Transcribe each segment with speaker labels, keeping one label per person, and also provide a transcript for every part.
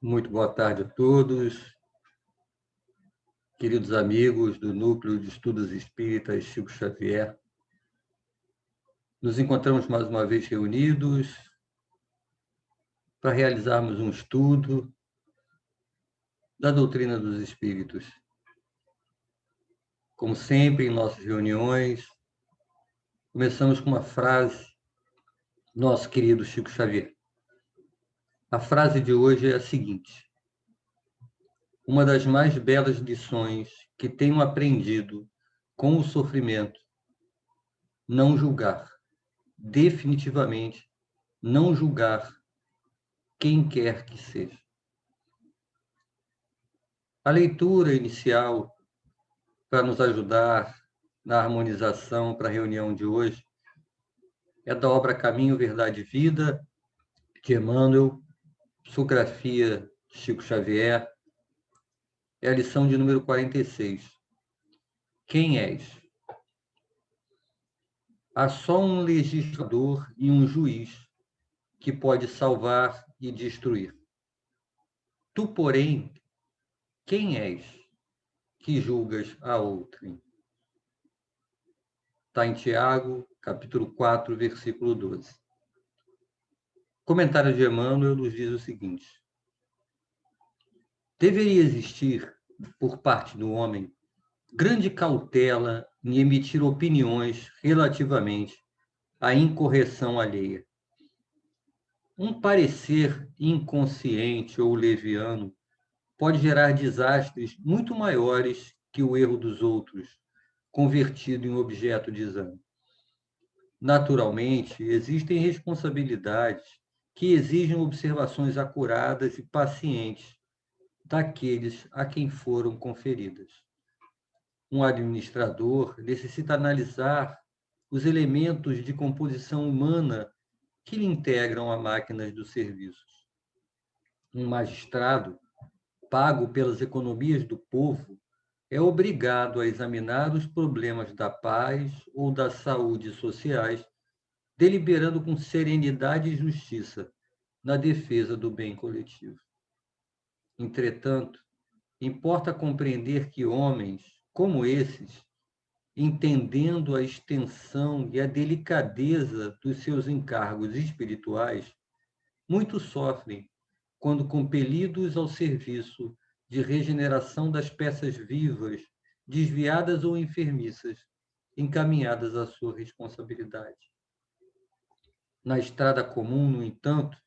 Speaker 1: Muito boa tarde a todos, queridos amigos do Núcleo de Estudos Espíritas Chico Xavier. Nos encontramos mais uma vez reunidos para realizarmos um estudo da doutrina dos Espíritos. Como sempre, em nossas reuniões, começamos com uma frase do nosso querido Chico Xavier. A frase de hoje é a seguinte: uma das mais belas lições que tenho aprendido com o sofrimento, não julgar, definitivamente não julgar quem quer que seja. A leitura inicial, para nos ajudar na harmonização para a reunião de hoje, é da obra Caminho, Verdade e Vida, de Emmanuel, psicografia de Chico Xavier, é a lição de número 46. Quem és? Há só um legislador e um juiz que pode salvar e destruir. Tu, porém, quem és que julgas a outrem? Está em Tiago, capítulo 4, versículo 12. O comentário de Emmanuel nos diz o seguinte: deveria existir, por parte do homem, grande cautela em emitir opiniões relativamente à incorreção alheia. Um parecer inconsciente ou leviano pode gerar desastres muito maiores que o erro dos outros, convertido em objeto de exame. Naturalmente, existem responsabilidades que exigem observações acuradas e pacientes daqueles a quem foram conferidas. Um administrador necessita analisar os elementos de composição humana que lhe integram a máquina dos serviços. Um magistrado, pago pelas economias do povo, é obrigado a examinar os problemas da paz ou da saúde sociais, deliberando com serenidade e justiça na defesa do bem coletivo. Entretanto, importa compreender que homens como esses, entendendo a extensão e a delicadeza dos seus encargos espirituais, muito sofrem quando compelidos ao serviço de regeneração das peças vivas, desviadas ou enfermiças, encaminhadas à sua responsabilidade. Na estrada comum, no entanto,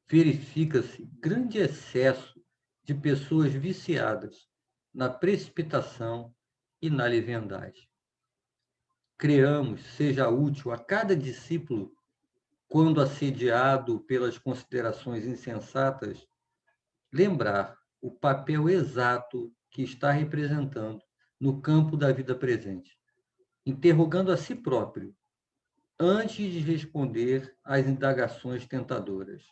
Speaker 1: verifica-se grande excesso de pessoas viciadas na precipitação e na leviandade. Creamos seja útil a cada discípulo, quando assediado pelas considerações insensatas, lembrar o papel exato que está representando no campo da vida presente, interrogando a si próprio, antes de responder às indagações tentadoras.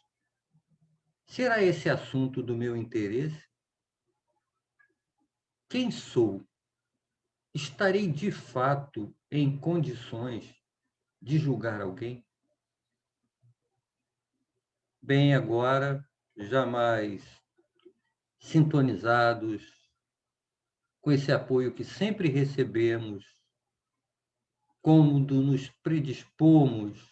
Speaker 1: Será esse assunto do meu interesse? Quem sou? Estarei de fato em condições de julgar alguém? Bem, agora, jamais sintonizados com esse apoio que sempre recebemos, quando nos predispomos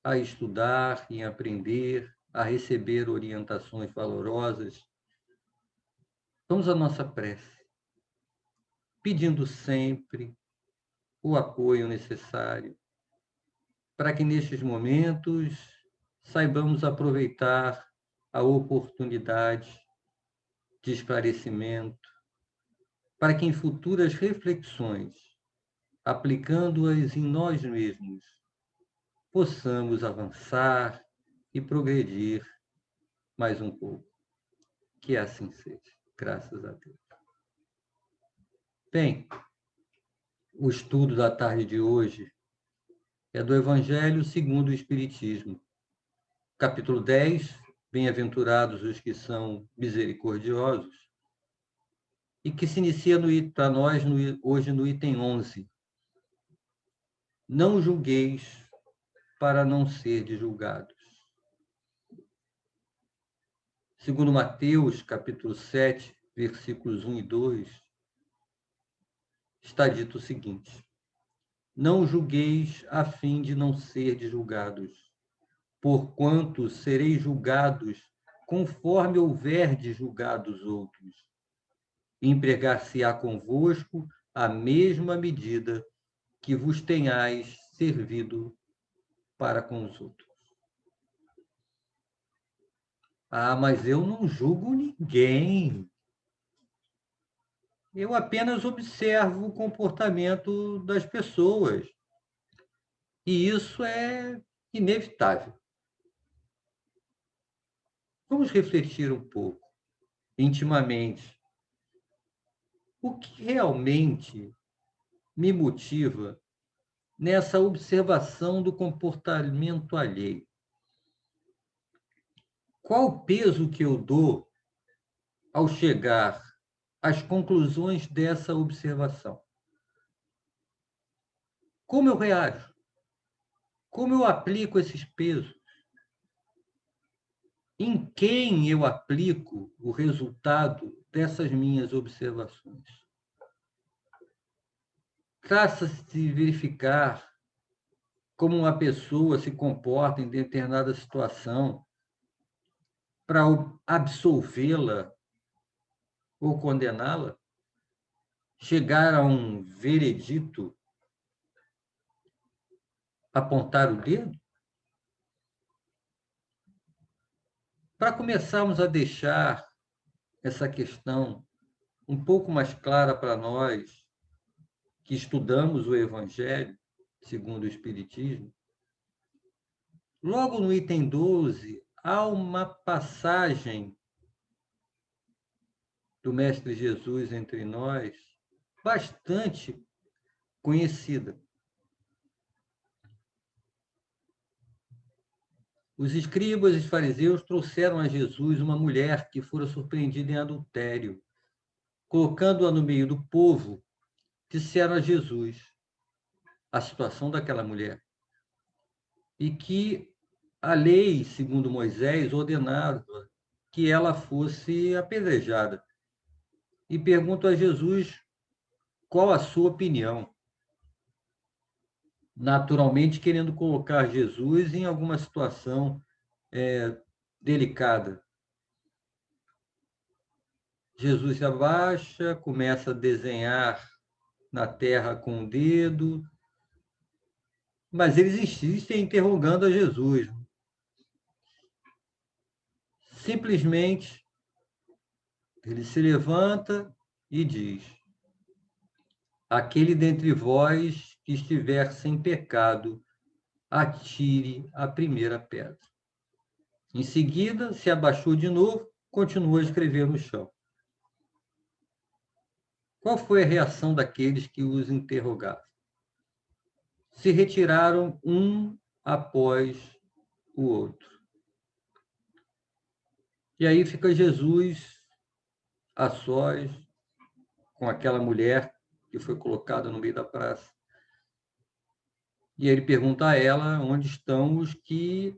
Speaker 1: a estudar e aprender, a receber orientações valorosas, vamos à nossa prece, pedindo sempre o apoio necessário para que nestes momentos saibamos aproveitar a oportunidade de esclarecimento, para que em futuras reflexões, aplicando-as em nós mesmos, possamos avançar e progredir mais um pouco. Que assim seja, graças a Deus. Bem, o estudo da tarde de hoje é do Evangelho segundo o Espiritismo, capítulo 10, Bem-aventurados os que são misericordiosos, e que se inicia para nós hoje no item 11. Não julgueis para não serdes julgados. Segundo Mateus, capítulo 7, versículos 1 e 2, está dito o seguinte: não julgueis a fim de não serdes julgados, porquanto sereis julgados conforme houverdes julgado os outros. Empregar-se-á convosco a mesma medida que vos tenhais servido para com os outros. Ah, mas eu não julgo ninguém. Eu apenas observo o comportamento das pessoas. E isso é inevitável. Vamos refletir um pouco, intimamente. O que realmente me motiva nessa observação do comportamento alheio? Qual o peso que eu dou ao chegar às conclusões dessa observação? Como eu reajo? Como eu aplico esses pesos? Em quem eu aplico o resultado dessas minhas observações? Trata-se de verificar como uma pessoa se comporta em determinada situação para absolvê-la ou condená-la, chegar a um veredito, apontar o dedo? Para começarmos a deixar essa questão um pouco mais clara para nós que estudamos o Evangelho segundo o Espiritismo, logo no item 12, há uma passagem do Mestre Jesus entre nós bastante conhecida. Os escribas e os fariseus trouxeram a Jesus uma mulher que fora surpreendida em adultério. Colocando-a no meio do povo, disseram a Jesus a situação daquela mulher e que a lei, segundo Moisés, ordenava que ela fosse apedrejada. E pergunto a Jesus qual a sua opinião, naturalmente querendo colocar Jesus em alguma situação delicada. Jesus se abaixa, começa a desenhar na terra com o dedo, mas eles insistem interrogando a Jesus. Simplesmente, ele se levanta e diz: aquele dentre vós que estiver sem pecado, atire a primeira pedra. Em seguida, se abaixou de novo, continuou a escrever no chão. Qual foi a reação daqueles que os interrogavam? Se retiraram um após o outro. E aí fica Jesus a sós com aquela mulher que foi colocada no meio da praça. E ele pergunta a ela onde estão os que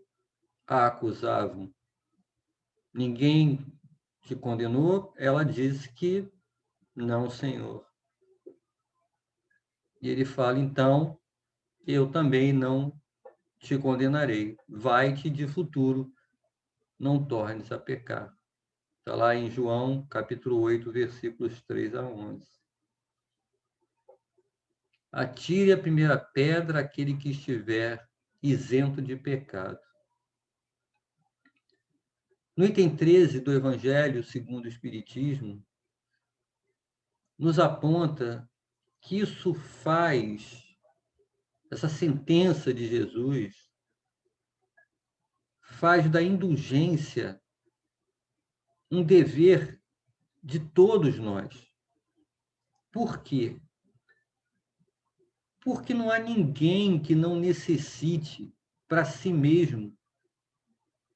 Speaker 1: a acusavam. Ninguém te condenou? Ela disse que não, Senhor. E ele fala, então, eu também não te condenarei. Vai-te de futuro, não tornes a pecar. Está lá em João, capítulo 8, versículos 3 a 11. Atire a primeira pedra aquele que estiver isento de pecado. No item 13 do Evangelho segundo o Espiritismo, nos aponta que isso faz, essa sentença de Jesus, faz da indulgência um dever de todos nós. Por quê? Porque não há ninguém que não necessite para si mesmo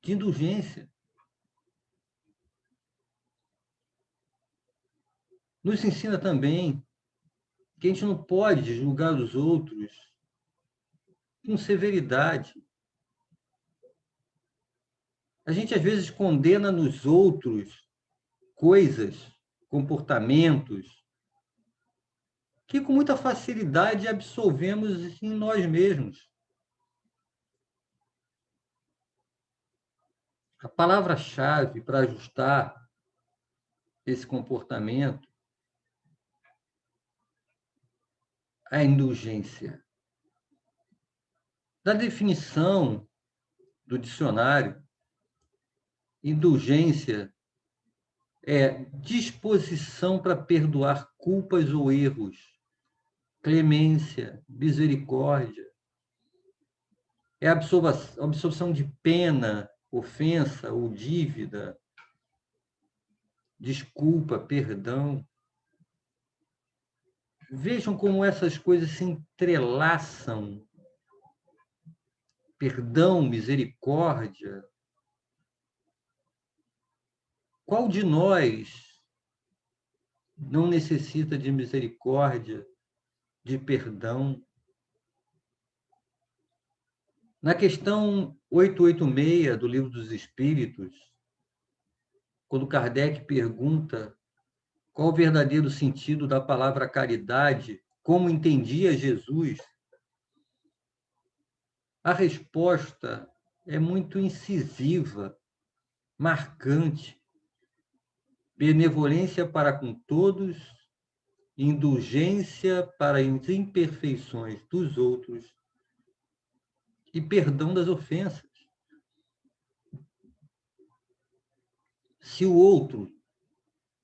Speaker 1: de indulgência. Nos ensina também que a gente não pode julgar os outros com severidade. A gente, às vezes, condena nos outros coisas, comportamentos, que com muita facilidade absolvemos em nós mesmos. A palavra-chave para ajustar esse comportamento é a indulgência. Da definição do dicionário, indulgência é disposição para perdoar culpas ou erros, clemência, misericórdia. É absorção de pena, ofensa ou dívida, desculpa, perdão. Vejam como essas coisas se entrelaçam. Perdão, misericórdia. Qual de nós não necessita de misericórdia, de perdão? Na questão 886 do Livro dos Espíritos, quando Kardec pergunta qual o verdadeiro sentido da palavra caridade, como entendia Jesus, a resposta é muito incisiva, marcante. Benevolência para com todos, indulgência para as imperfeições dos outros e perdão das ofensas. Se o outro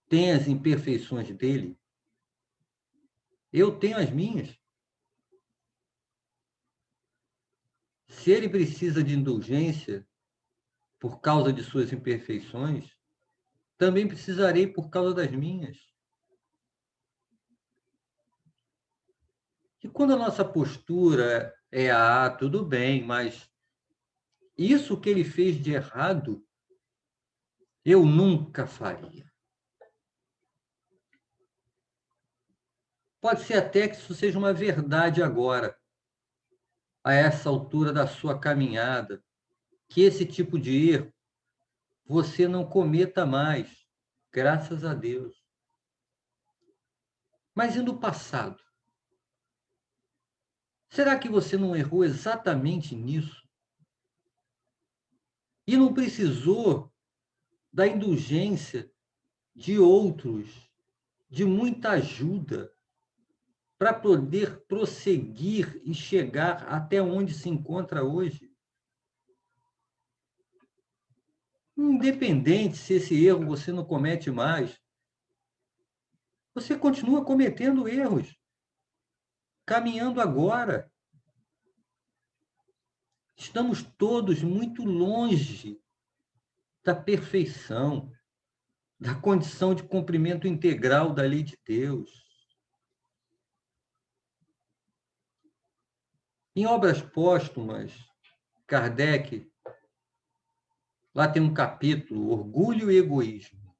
Speaker 1: tem as imperfeições dele, eu tenho as minhas. Se ele precisa de indulgência por causa de suas imperfeições, também precisarei por causa das minhas. E quando a nossa postura é, tudo bem, mas isso que ele fez de errado, eu nunca faria. Pode ser até que isso seja uma verdade agora, a essa altura da sua caminhada, que esse tipo de erro você não cometa mais, graças a Deus. Mas e no passado? Será que você não errou exatamente nisso? E não precisou da indulgência de outros, de muita ajuda, para poder prosseguir e chegar até onde se encontra hoje? Independente se esse erro você não comete mais, você continua cometendo erros, caminhando agora. Estamos todos muito longe da perfeição, da condição de cumprimento integral da lei de Deus. Em Obras Póstumas, Kardec, lá tem um capítulo, Orgulho e Egoísmo,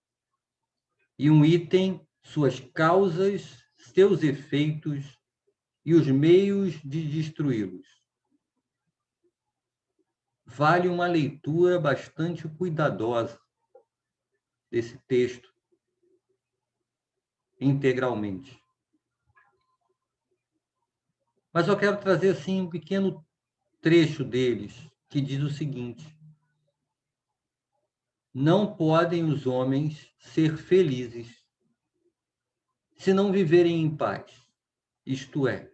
Speaker 1: e um item, suas causas, seus efeitos e os meios de destruí-los. Vale uma leitura bastante cuidadosa desse texto, integralmente. Mas eu quero trazer, assim, um pequeno trecho deles, que diz o seguinte: não podem os homens ser felizes se não viverem em paz, isto é,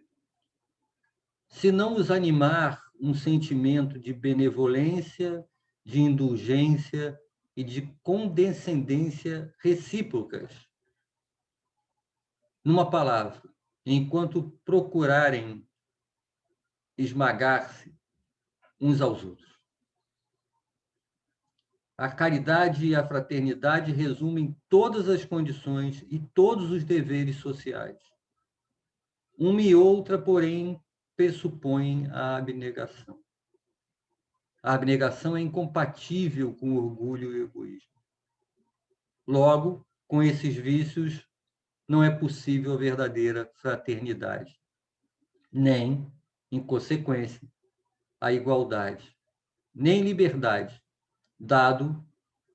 Speaker 1: se não os animar um sentimento de benevolência, de indulgência e de condescendência recíprocas. Numa palavra, enquanto procurarem esmagar-se uns aos outros. A caridade e a fraternidade resumem todas as condições e todos os deveres sociais. Uma e outra, porém, pressupõem a abnegação. A abnegação é incompatível com o orgulho e o egoísmo. Logo, com esses vícios, não é possível a verdadeira fraternidade, nem, em consequência, a igualdade, nem liberdade, dado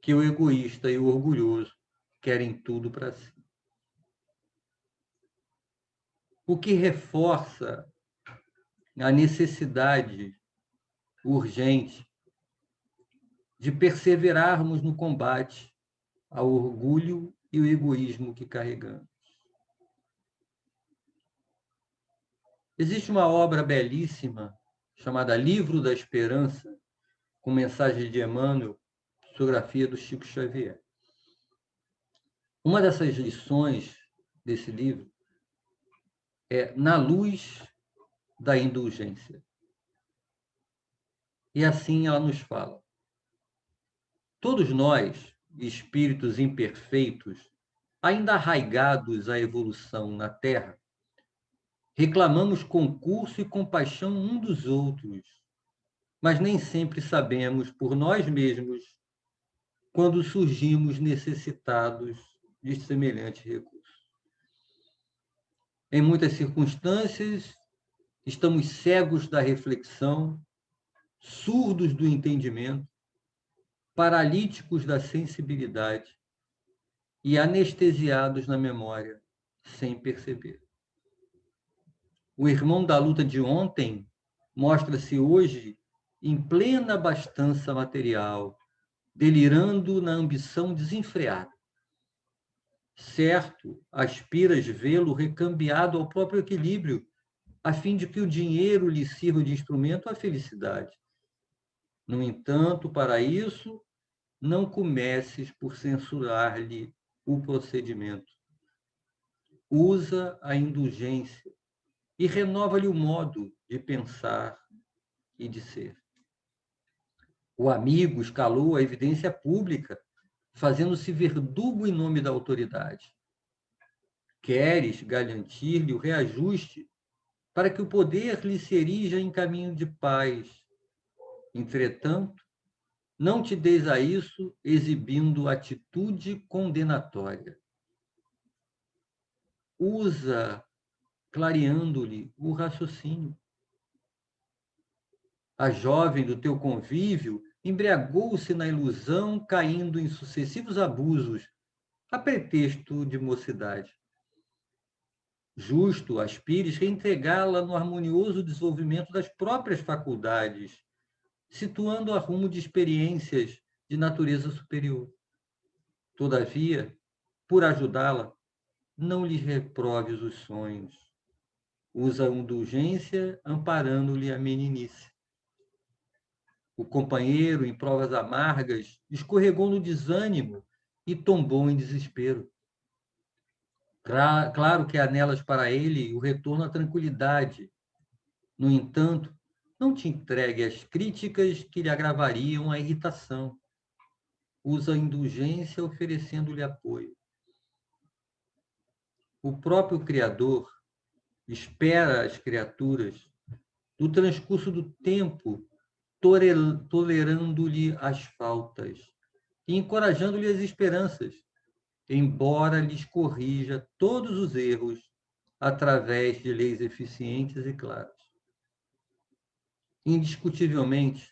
Speaker 1: que o egoísta e o orgulhoso querem tudo para si. O que reforça a necessidade urgente de perseverarmos no combate ao orgulho e o egoísmo que carregamos. Existe uma obra belíssima chamada Livro da Esperança, com mensagem de Emmanuel, psicografia do Chico Xavier. Uma dessas lições desse livro é Na Luz da Indulgência. E assim ela nos fala: todos nós, espíritos imperfeitos, ainda arraigados à evolução na Terra, reclamamos concurso e compaixão um dos outros, mas nem sempre sabemos por nós mesmos quando surgimos necessitados de semelhante recurso. Em muitas circunstâncias, estamos cegos da reflexão, surdos do entendimento, paralíticos da sensibilidade e anestesiados na memória, sem perceber. O irmão da luta de ontem mostra-se hoje em plena abastança material, delirando na ambição desenfreada. Certo, aspiras vê-lo recambiado ao próprio equilíbrio, a fim de que o dinheiro lhe sirva de instrumento à felicidade. No entanto, para isso, não comeces por censurar-lhe o procedimento. Usa a indulgência e renova-lhe o modo de pensar e de ser. O amigo escalou a evidência pública, fazendo-se verdugo em nome da autoridade. Queres garantir-lhe o reajuste para que o poder lhe se erija em caminho de paz. Entretanto, não te deis a isso exibindo atitude condenatória. Usa, clareando-lhe o raciocínio. A jovem do teu convívio embriagou-se na ilusão, caindo em sucessivos abusos, a pretexto de mocidade. Justo aspires reentregá-la no harmonioso desenvolvimento das próprias faculdades, situando-a rumo de experiências de natureza superior. Todavia, por ajudá-la, não lhe reproves os sonhos. Usa a indulgência, amparando-lhe a meninice. O companheiro, em provas amargas, escorregou no desânimo e tombou em desespero. Claro que há nelas para ele o retorno à tranquilidade. No entanto, não te entregue às críticas que lhe agravariam a irritação. Usa a indulgência, oferecendo-lhe apoio. O próprio Criador espera as criaturas no transcurso do tempo, tolerando-lhe as faltas e encorajando-lhe as esperanças, embora lhes corrija todos os erros através de leis eficientes e claras. Indiscutivelmente,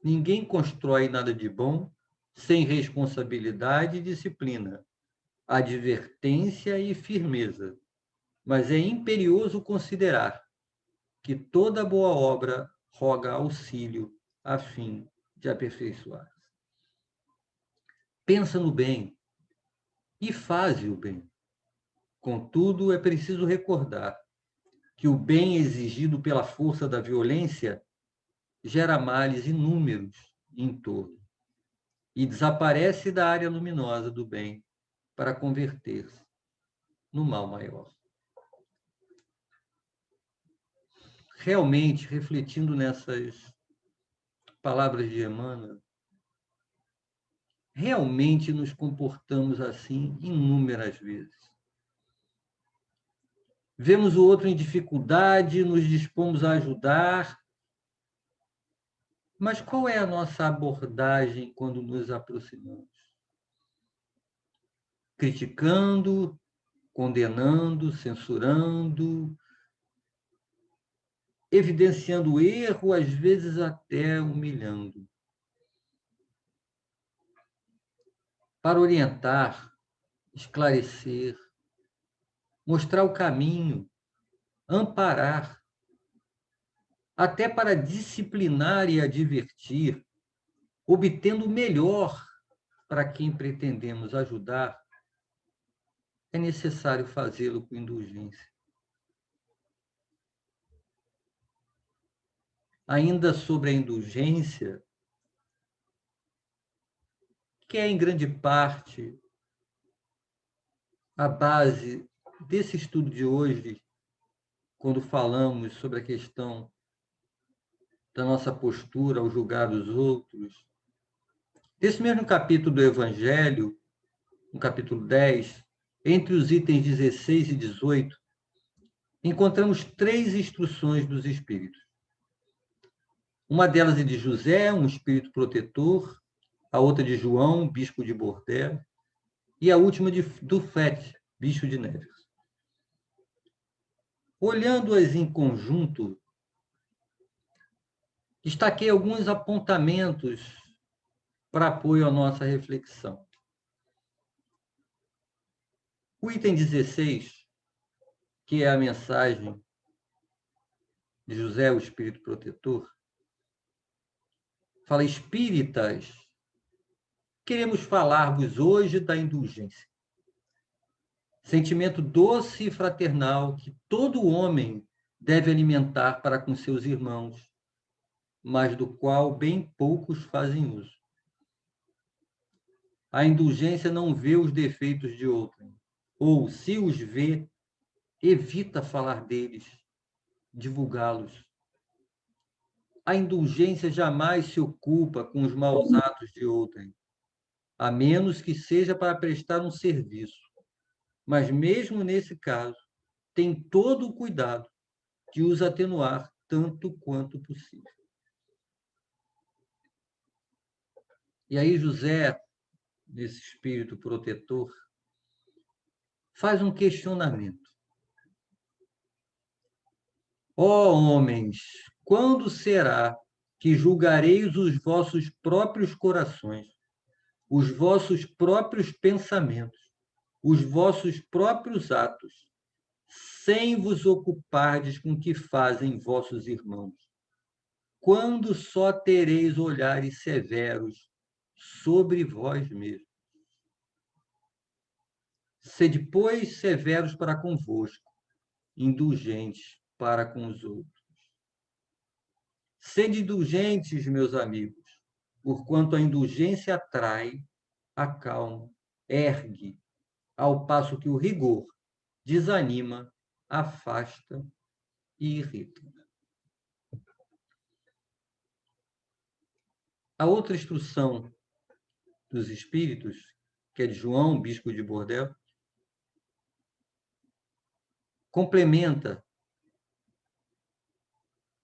Speaker 1: ninguém constrói nada de bom sem responsabilidade e disciplina, advertência e firmeza, mas é imperioso considerar que toda boa obra roga auxílio a fim de aperfeiçoar. Pensa no bem e faze o bem. Contudo, é preciso recordar que o bem exigido pela força da violência gera males inúmeros em torno e desaparece da área luminosa do bem para converter-se no mal maior. Realmente, refletindo nessas palavras de Emmanuel, realmente nos comportamos assim inúmeras vezes. Vemos o outro em dificuldade, nos dispomos a ajudar, mas qual é a nossa abordagem quando nos aproximamos? Criticando, condenando, censurando, evidenciando o erro, às vezes até humilhando. para orientar, esclarecer, mostrar o caminho, amparar, até para disciplinar e advertir, obtendo o melhor para quem pretendemos ajudar, é necessário fazê-lo com indulgência. Ainda sobre a indulgência, que é em grande parte a base desse estudo de hoje, quando falamos sobre a questão da nossa postura ao julgar os outros. Desse mesmo capítulo do Evangelho, no capítulo 10, entre os itens 16 e 18, encontramos 3 instruções dos Espíritos. Uma delas é de José, um espírito protetor, a outra de João, bispo de Bordeaux, e a última do Fete, bispo de Neves. Olhando-as em conjunto, destaquei alguns apontamentos para apoio à nossa reflexão. O item 16, que é a mensagem de José, o Espírito Protetor, fala: espíritas, queremos falar-vos hoje da indulgência. Sentimento doce e fraternal que todo homem deve alimentar para com seus irmãos, mas do qual bem poucos fazem uso. A indulgência não vê os defeitos de outrem, ou, se os vê, evita falar deles, divulgá-los. A indulgência jamais se ocupa com os maus atos de outrem, a menos que seja para prestar um serviço. Mas, mesmo nesse caso, tem todo o cuidado de os atenuar tanto quanto possível. E aí José, nesse espírito protetor, faz um questionamento. Ó homens, quando será que julgareis os vossos próprios corações, os vossos próprios pensamentos, os vossos próprios atos, sem vos ocupardes com o que fazem vossos irmãos? Quando só tereis olhares severos sobre vós mesmos? Sede, pois, severos para convosco, indulgentes para com os outros. Sede indulgentes, meus amigos, porquanto a indulgência atrai, acalma, ergue, ao passo que o rigor desanima, afasta e irrita. A outra instrução dos Espíritos, que é de João, bispo de Bordeaux, complementa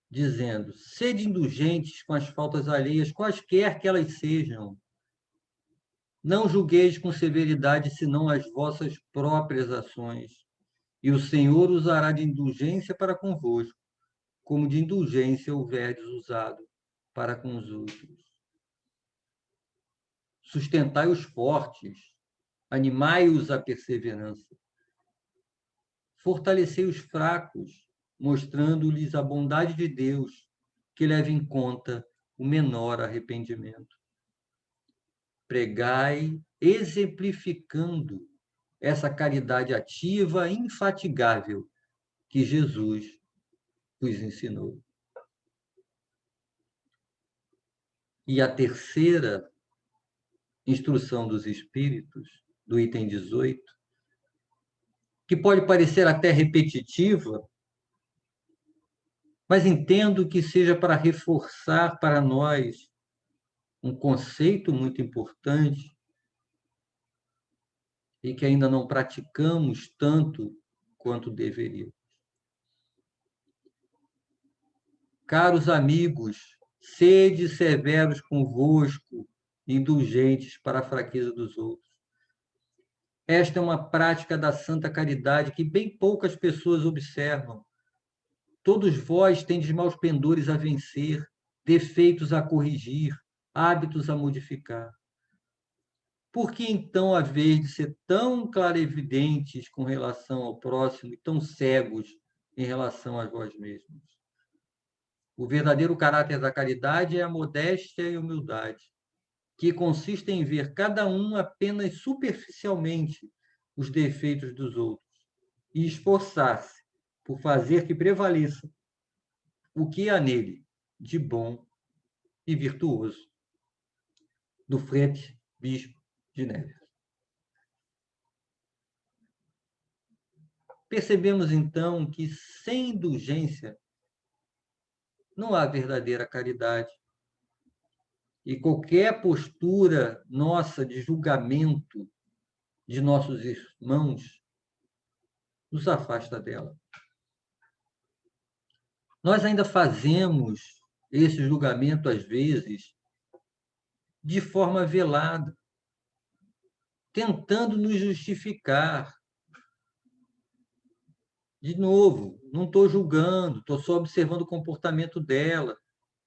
Speaker 1: dizendo: sede indulgentes com as faltas alheias, quaisquer que elas sejam. Não julgueis com severidade senão as vossas próprias ações, e o Senhor usará de indulgência para convosco, como de indulgência houverdes usado para com os outros. Sustentai os fortes, animai-os à perseverança. Fortalecei os fracos, mostrando-lhes a bondade de Deus, que leva em conta o menor arrependimento. Pregai, exemplificando essa caridade ativa, infatigável, que Jesus vos ensinou. E a terceira instrução dos Espíritos, do item 18, que pode parecer até repetitiva, mas entendo que seja para reforçar para nós um conceito muito importante e que ainda não praticamos tanto quanto deveríamos. Caros amigos, sede severos convosco, indulgentes para a fraqueza dos outros. Esta é uma prática da santa caridade que bem poucas pessoas observam. Todos vós tendes maus pendores a vencer, defeitos a corrigir, hábitos a modificar. Por que, então, a vez de ser tão clarividentes com relação ao próximo e tão cegos em relação a vós mesmos? O verdadeiro caráter da caridade é a modéstia e a humildade, que consistem em ver cada um apenas superficialmente os defeitos dos outros e esforçar-se por fazer que prevaleça o que há nele de bom e virtuoso. Do Frete Bispo de Neves. Percebemos, então, que sem indulgência não há verdadeira caridade. E qualquer postura nossa de julgamento de nossos irmãos nos afasta dela. Nós ainda fazemos esse julgamento, às vezes, de forma velada, tentando nos justificar. De novo, não estou julgando, estou só observando o comportamento dela,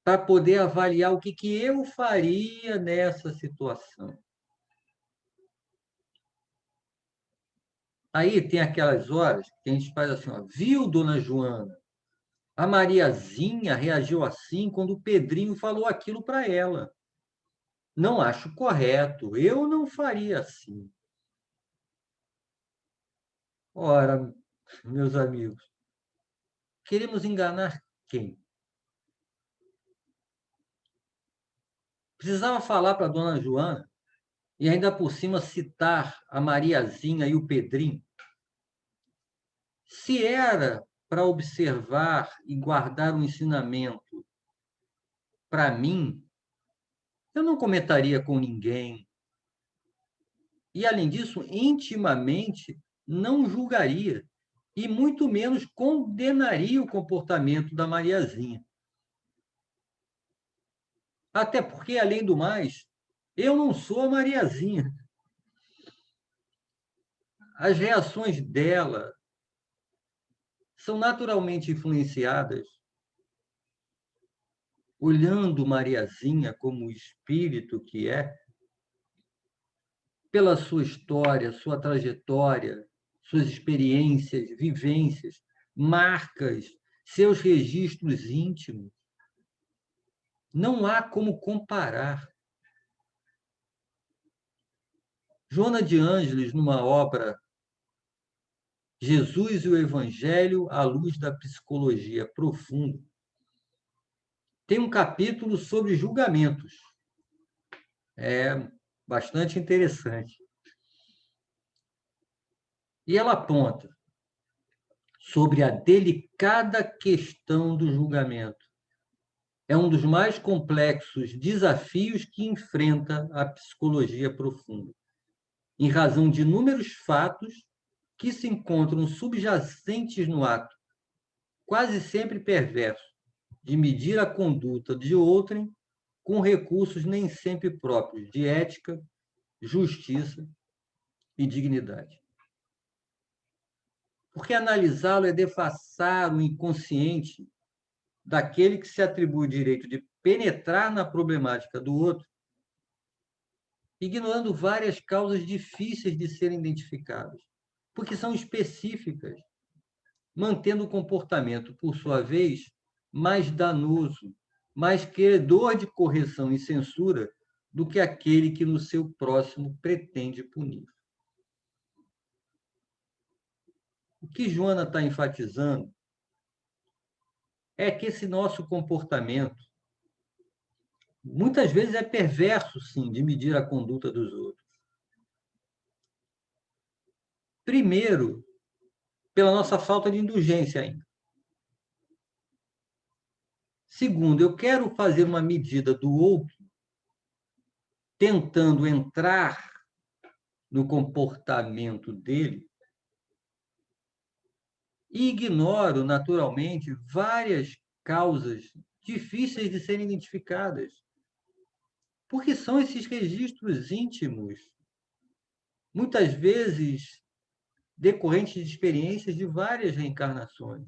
Speaker 1: para poder avaliar o que eu faria nessa situação. Aí tem aquelas horas que a gente faz assim, ó, viu, dona Joana? A Mariazinha reagiu assim quando o Pedrinho falou aquilo para ela. Não acho correto, eu não faria assim. Ora, meus amigos, queremos enganar quem? Precisava falar para a dona Joana e ainda por cima citar a Mariazinha e o Pedrinho? Se era para observar e guardar um ensinamento para mim, eu não comentaria com ninguém. E, além disso, intimamente não julgaria e muito menos condenaria o comportamento da Mariazinha. Até porque, além do mais, eu não sou a Mariazinha. As reações dela são naturalmente influenciadas, olhando Mariazinha como o espírito que é, pela sua história, sua trajetória, suas experiências, vivências, marcas, seus registros íntimos. Não há como comparar. Joana de Ângeles, numa obra Jesus e o Evangelho à luz da psicologia profunda, tem um capítulo sobre julgamentos. É bastante interessante. E ela aponta sobre a delicada questão do julgamento. É um dos mais complexos desafios que enfrenta a psicologia profunda, em razão de inúmeros fatos que se encontram subjacentes no ato, quase sempre perverso, de medir a conduta de outrem com recursos nem sempre próprios de ética, justiça e dignidade. Porque analisá-lo é defaçar o inconsciente daquele que se atribui o direito de penetrar na problemática do outro, ignorando várias causas difíceis de serem identificadas, porque são específicas, mantendo o comportamento, por sua vez, mais danoso, mais queredor de correção e censura do que aquele que no seu próximo pretende punir. O que Joana está enfatizando é que esse nosso comportamento muitas vezes é perverso, sim, de medir a conduta dos outros. Primeiro, pela nossa falta de indulgência ainda. Segundo, eu quero fazer uma medida do outro, tentando entrar no comportamento dele, e ignoro, naturalmente, várias causas difíceis de serem identificadas, porque são esses registros íntimos, muitas vezes decorrentes de experiências de várias reencarnações.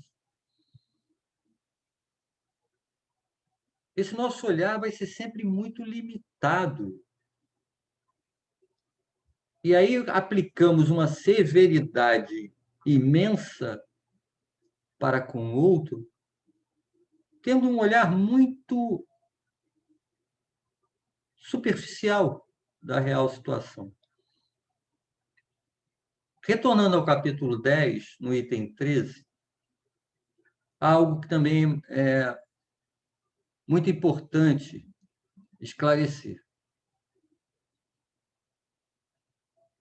Speaker 1: Esse nosso olhar vai ser sempre muito limitado. E aí aplicamos uma severidade imensa para com o outro, tendo um olhar muito superficial da real situação. Retornando ao capítulo 10, no item 13, há algo que também é muito importante esclarecer.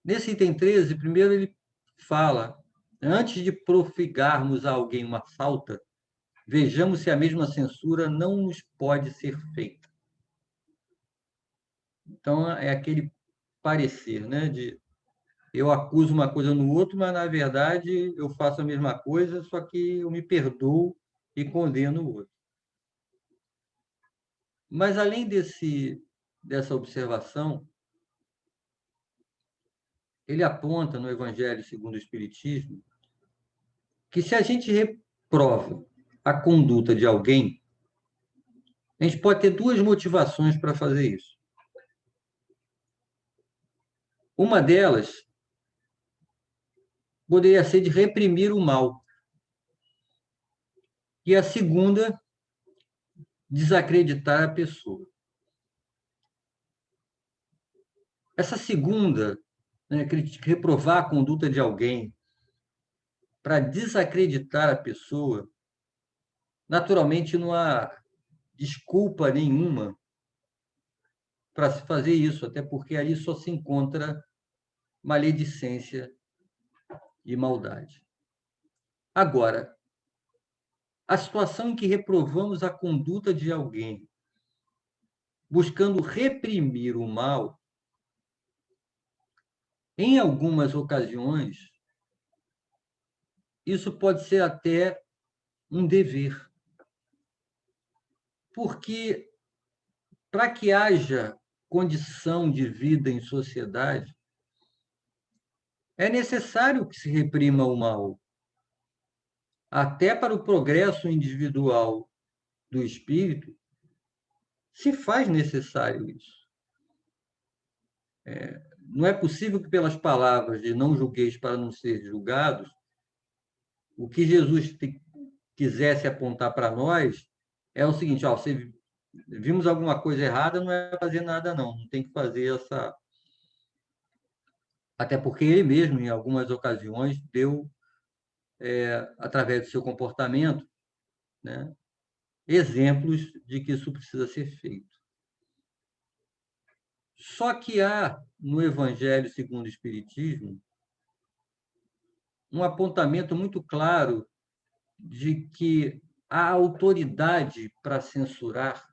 Speaker 1: Nesse item 13, primeiro ele fala: antes de profigarmos a alguém uma falta, vejamos se a mesma censura não nos pode ser feita. Então, é aquele parecer, né, de eu acuso uma coisa no outro, mas, na verdade, eu faço a mesma coisa, só que eu me perdoo e condeno o outro. Mas, além dessa observação, ele aponta no Evangelho segundo o Espiritismo que, se a gente reprova a conduta de alguém, a gente pode ter duas motivações para fazer isso. Uma delas poderia ser de reprimir o mal. E a segunda, desacreditar a pessoa. Essa segunda, né, reprovar a conduta de alguém para desacreditar a pessoa, naturalmente não há desculpa nenhuma para se fazer isso, até porque ali só se encontra maledicência e maldade. Agora, a situação em que reprovamos a conduta de alguém, buscando reprimir o mal, em algumas ocasiões, isso pode ser até um dever. Porque, para que haja condição de vida em sociedade, é necessário que se reprima o mal. Até para o progresso individual do espírito, se faz necessário isso. Não é possível que, pelas palavras de não julgueis para não ser julgados, o que Jesus quisesse apontar para nós é o seguinte: ó, se vimos alguma coisa errada, não é fazer nada, não tem que fazer essa. Até porque ele mesmo, em algumas ocasiões, deu, através do seu comportamento, né, exemplos de que isso precisa ser feito. Só que há, no Evangelho segundo o Espiritismo, um apontamento muito claro de que a autoridade para censurar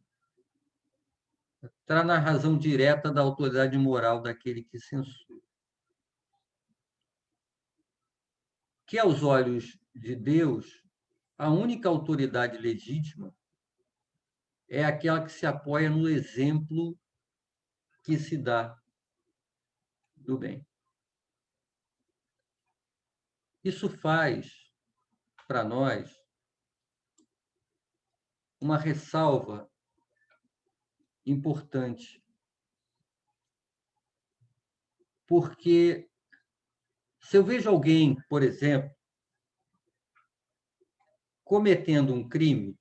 Speaker 1: está na razão direta da autoridade moral daquele que censura. Que, aos olhos de Deus, a única autoridade legítima é aquela que se apoia no exemplo que se dá do bem. Isso faz, para nós, uma ressalva importante, porque se eu vejo alguém, por exemplo, cometendo um crime,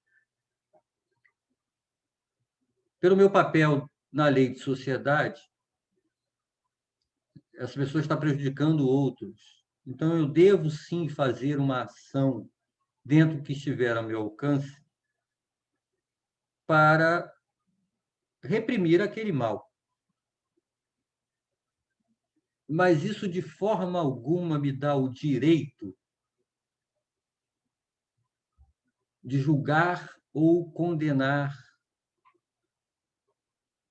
Speaker 1: pelo meu papel na lei de sociedade, essa pessoa está prejudicando outros. Então, eu devo sim fazer uma ação dentro do que estiver ao meu alcance para reprimir aquele mal. Mas isso de forma alguma me dá o direito de julgar ou condenar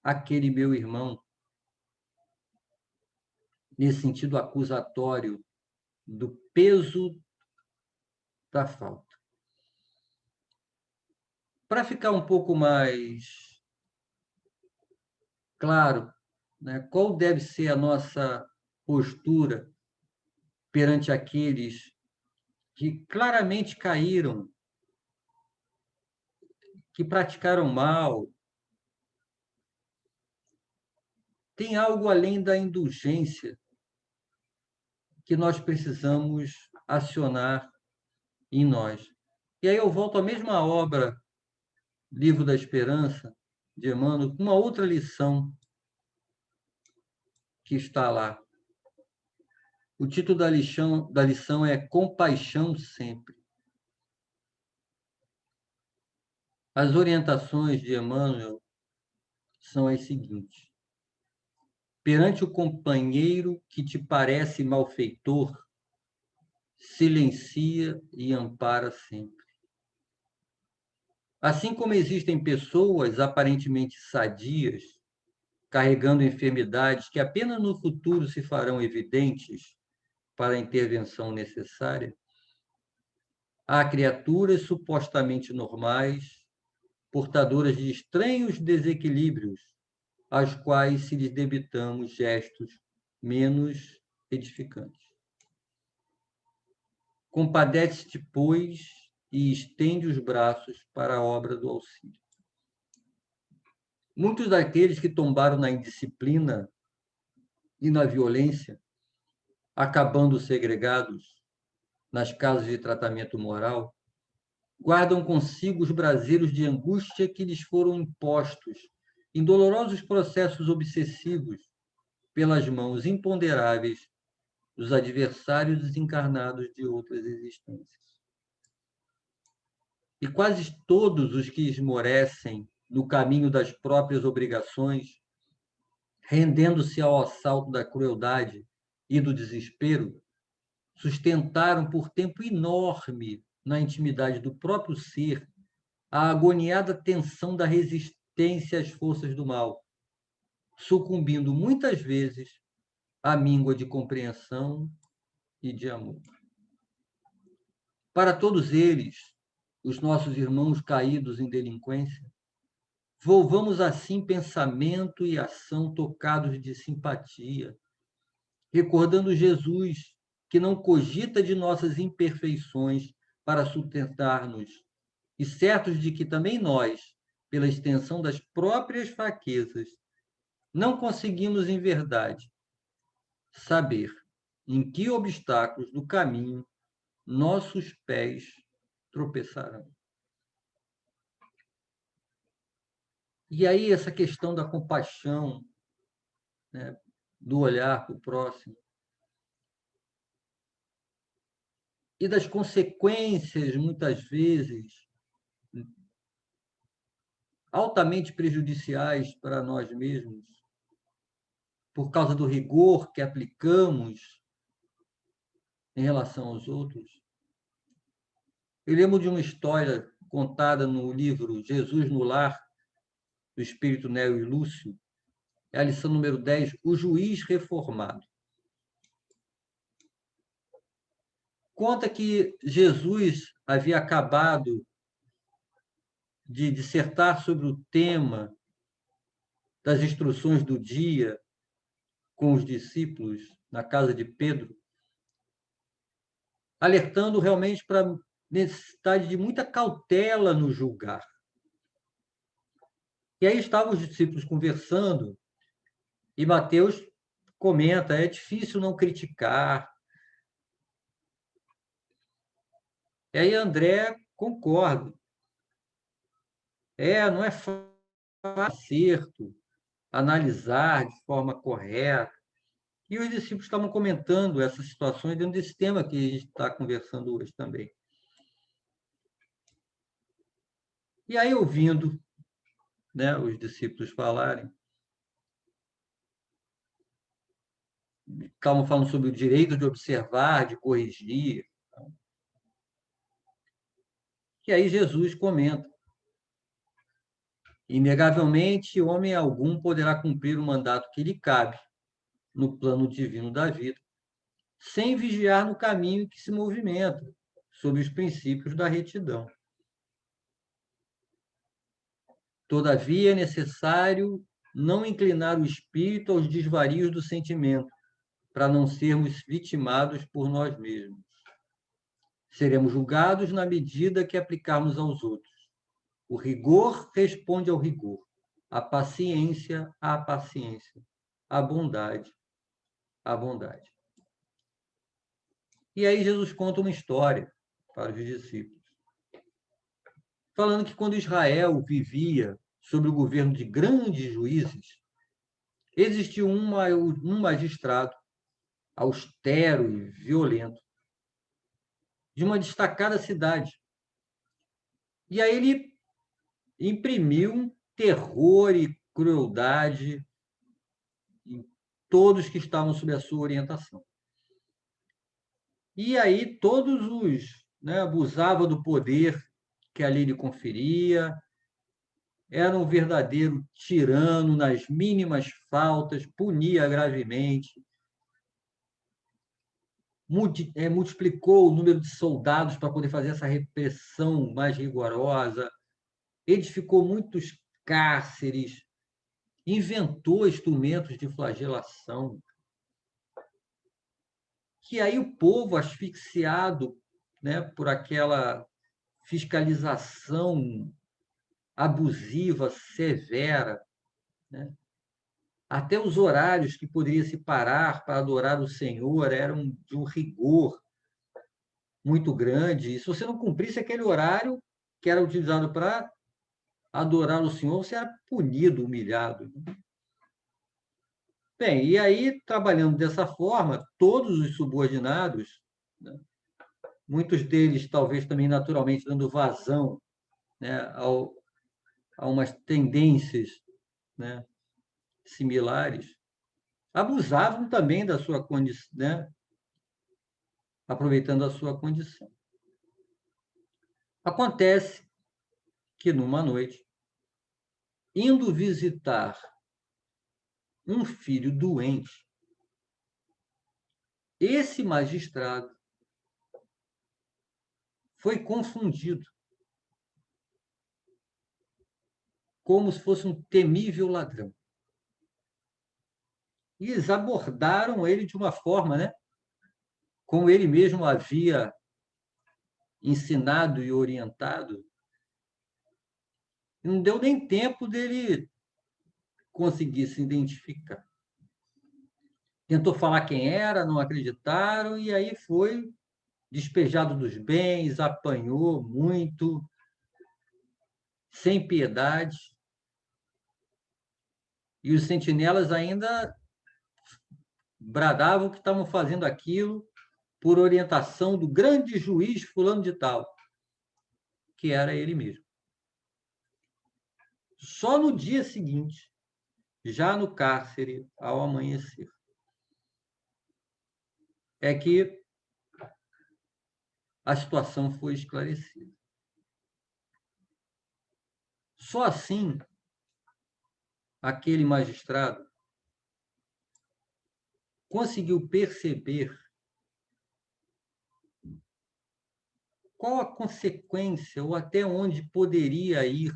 Speaker 1: aquele meu irmão, nesse sentido acusatório do peso da falta. Para ficar um pouco mais claro, né, qual deve ser a nossa postura perante aqueles que claramente caíram, que praticaram mal, tem algo além da indulgência que nós precisamos acionar em nós. E aí eu volto à mesma obra, Livro da Esperança, de Emmanuel, com uma outra lição que está lá. O título da lição é Compaixão Sempre. As orientações de Emmanuel são as seguintes. Perante o companheiro que te parece malfeitor, silencia e ampara sempre. Assim como existem pessoas aparentemente sadias, carregando enfermidades que apenas no futuro se farão evidentes para a intervenção necessária, há criaturas supostamente normais, portadoras de estranhos desequilíbrios, às quais se lhes debitamos gestos menos edificantes. Compadece-te, pois, e estende os braços para a obra do auxílio. Muitos daqueles que tombaram na indisciplina e na violência, acabando segregados nas casas de tratamento moral, guardam consigo os braseiros de angústia que lhes foram impostos em dolorosos processos obsessivos pelas mãos imponderáveis dos adversários desencarnados de outras existências. E quase todos os que esmorecem no caminho das próprias obrigações, rendendo-se ao assalto da crueldade e do desespero, sustentaram por tempo enorme, na intimidade do próprio ser, a agoniada tensão da resistência às forças do mal, sucumbindo muitas vezes à míngua de compreensão e de amor. Para todos eles, os nossos irmãos caídos em delinquência, volvamos assim pensamento e ação tocados de simpatia, recordando Jesus, que não cogita de nossas imperfeições para sustentar-nos, e certos de que também nós, pela extensão das próprias fraquezas, não conseguimos em verdade saber em que obstáculos do caminho nossos pés tropeçarão. E aí essa questão da compaixão, né, do olhar para o próximo, e das consequências, muitas vezes, altamente prejudiciais para nós mesmos, por causa do rigor que aplicamos em relação aos outros. Eu lembro de uma história contada no livro Jesus no Lar, do Espírito Neo e Lúcio, é a lição número 10, O Juiz Reformado. Conta que Jesus havia acabado de dissertar sobre o tema das instruções do dia com os discípulos na casa de Pedro, alertando realmente para a necessidade de muita cautela no julgar. E aí estavam os discípulos conversando e Mateus comenta, é difícil não criticar. E aí André concorda. Não é fácil acerto, analisar de forma correta. E os discípulos estavam comentando essas situações dentro desse tema que a gente está conversando hoje também. E aí, ouvindo, né, os discípulos falarem, estavam falando sobre o direito de observar, de corrigir. E aí Jesus comenta: inegavelmente, homem algum poderá cumprir o mandato que lhe cabe no plano divino da vida, sem vigiar no caminho que se movimenta, sob os princípios da retidão. Todavia, é necessário não inclinar o espírito aos desvarios do sentimento, para não sermos vitimados por nós mesmos. Seremos julgados na medida que aplicarmos aos outros. O rigor responde ao rigor, a paciência à paciência, a bondade à bondade. E aí Jesus conta uma história para os discípulos, falando que quando Israel vivia sob o governo de grandes juízes, existiu um magistrado austero e violento de uma destacada cidade. E aí ele imprimiu um terror e crueldade em todos que estavam sob a sua orientação. E aí todos os, né, abusavam do poder que ali lhe conferia, era um verdadeiro tirano nas mínimas faltas, punia gravemente, multiplicou o número de soldados para poder fazer essa repressão mais rigorosa, edificou muitos cárceres, inventou instrumentos de flagelação, que aí o povo, asfixiado, né, por aquela fiscalização abusiva, severa, né, até os horários que poderia se parar para adorar o Senhor eram de um rigor muito grande. E se você não cumprisse aquele horário que era utilizado para adorar o Senhor, você era punido, humilhado. Bem, e aí, trabalhando dessa forma, todos os subordinados, né, muitos deles talvez também naturalmente dando vazão, né, a umas tendências, né, similares, abusavam também da sua condição, né, aproveitando a sua condição. Acontece que numa noite, indo visitar um filho doente, esse magistrado foi confundido como se fosse um temível ladrão. E eles abordaram ele de uma forma, né, como ele mesmo havia ensinado e orientado. Não deu nem tempo dele conseguir se identificar. Tentou falar quem era, não acreditaram, e aí foi despejado dos bens, apanhou muito, sem piedade. E os sentinelas ainda bradavam que estavam fazendo aquilo por orientação do grande juiz fulano de tal, que era ele mesmo. Só no dia seguinte, já no cárcere, ao amanhecer, é que a situação foi esclarecida. Só assim, aquele magistrado conseguiu perceber qual a consequência ou até onde poderia ir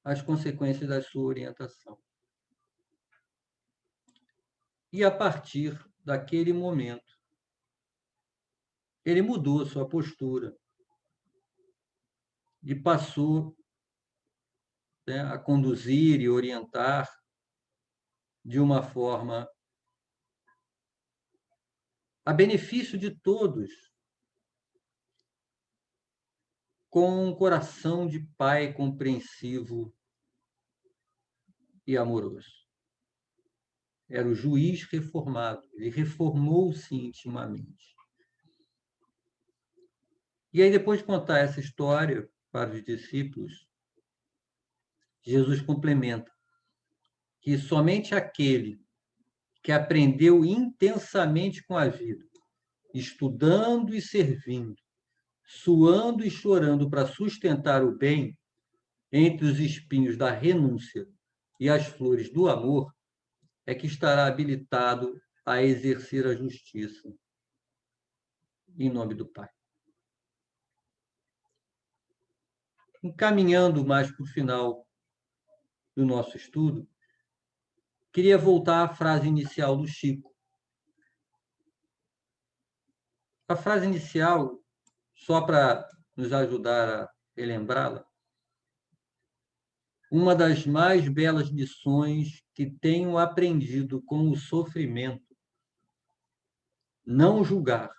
Speaker 1: as consequências da sua orientação. E a partir daquele momento, ele mudou a sua postura e passou, né, a conduzir e orientar de uma forma a benefício de todos, com um coração de pai compreensivo e amoroso. Era o juiz reformado, ele reformou-se intimamente. E aí, depois de contar essa história para os discípulos, Jesus complementa que somente aquele que aprendeu intensamente com a vida, estudando e servindo, suando e chorando para sustentar o bem, entre os espinhos da renúncia e as flores do amor, é que estará habilitado a exercer a justiça em nome do Pai. Encaminhando mais para o final do nosso estudo, queria voltar à frase inicial do Chico. A frase inicial, só para nos ajudar a relembrá-la, uma das mais belas lições que tenho aprendido com o sofrimento não julgar,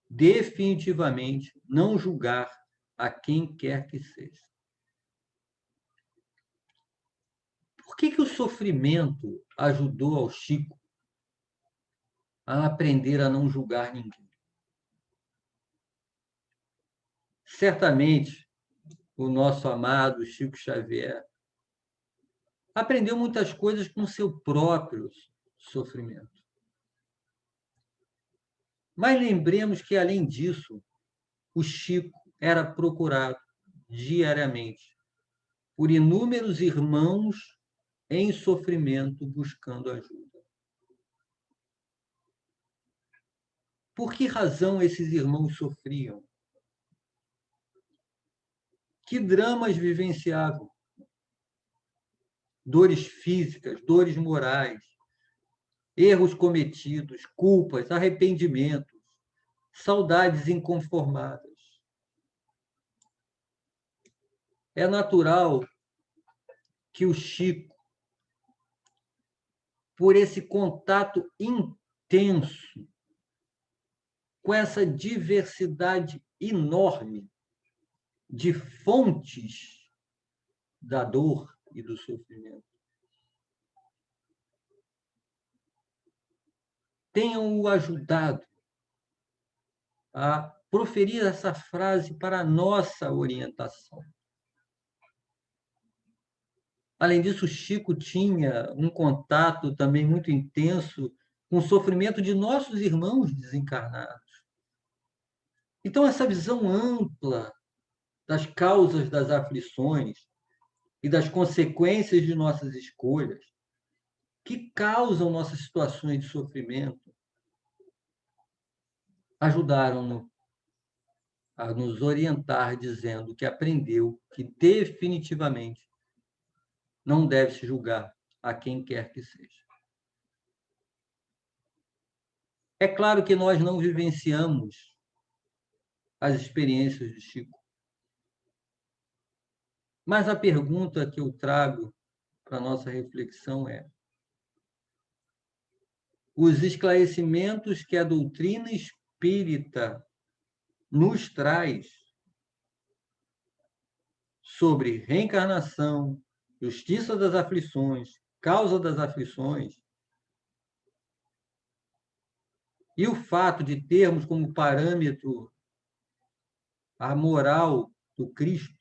Speaker 1: definitivamente não julgar a quem quer que seja. Por que o sofrimento ajudou ao Chico a aprender a não julgar ninguém? Certamente, o nosso amado Chico Xavier aprendeu muitas coisas com seu próprio sofrimento. Mas lembremos que, além disso, o Chico era procurado diariamente por inúmeros irmãos em sofrimento buscando ajuda. Por que razão esses irmãos sofriam? Que dramas vivenciavam? Dores físicas, dores morais, erros cometidos, culpas, arrependimentos, saudades inconformadas. É natural que o Chico, por esse contato intenso com essa diversidade enorme de fontes da dor e do sofrimento, tenham o ajudado a proferir essa frase para a nossa orientação. Além disso, Chico tinha um contato também muito intenso com o sofrimento de nossos irmãos desencarnados. Então, essa visão ampla das causas das aflições e das consequências de nossas escolhas, que causam nossas situações de sofrimento, ajudaram-no a nos orientar, dizendo que aprendeu que definitivamente não deve se julgar a quem quer que seja. É claro que nós não vivenciamos as experiências de Chico, mas a pergunta que eu trago para a nossa reflexão é: os esclarecimentos que a doutrina espírita nos traz sobre reencarnação, justiça das aflições, causa das aflições, e o fato de termos como parâmetro a moral do Cristo,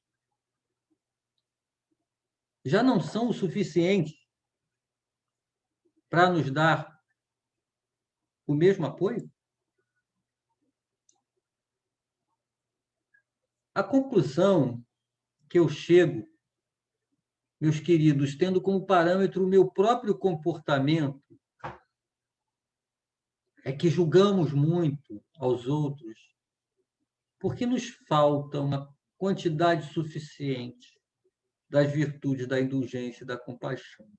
Speaker 1: já não são o suficiente para nos dar o mesmo apoio? A conclusão que eu chego, meus queridos, tendo como parâmetro o meu próprio comportamento, é que julgamos muito aos outros porque nos falta uma quantidade suficiente das virtudes da indulgência e da compaixão.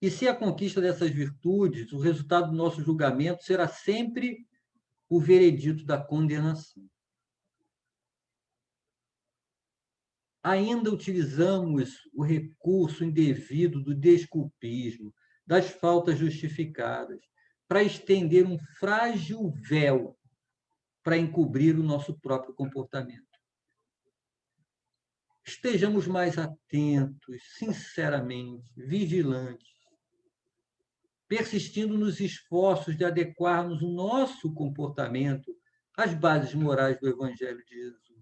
Speaker 1: E se a conquista dessas virtudes, o resultado do nosso julgamento será sempre o veredito da condenação. Ainda utilizamos o recurso indevido do desculpismo, das faltas justificadas, para estender um frágil véu para encobrir o nosso próprio comportamento. Estejamos mais atentos, sinceramente, vigilantes, persistindo nos esforços de adequarmos o nosso comportamento às bases morais do Evangelho de Jesus.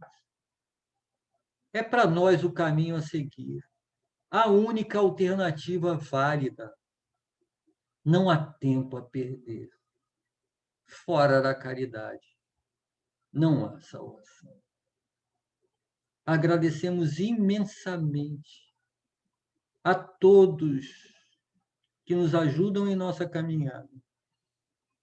Speaker 1: É para nós o caminho a seguir, a única alternativa válida. Não há tempo a perder. Fora da caridade, não há salvação. Agradecemos imensamente a todos que nos ajudam em nossa caminhada,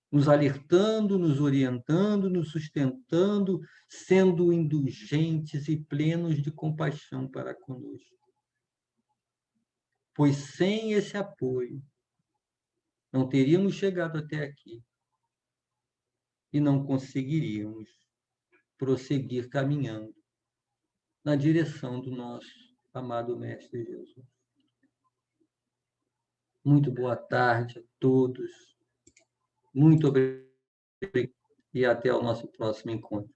Speaker 1: nos alertando, nos orientando, nos sustentando, sendo indulgentes e plenos de compaixão para conosco. Pois sem esse apoio, não teríamos chegado até aqui e não conseguiríamos prosseguir caminhando na direção do nosso amado Mestre Jesus. Muito boa tarde a todos. Muito obrigado e até o nosso próximo encontro.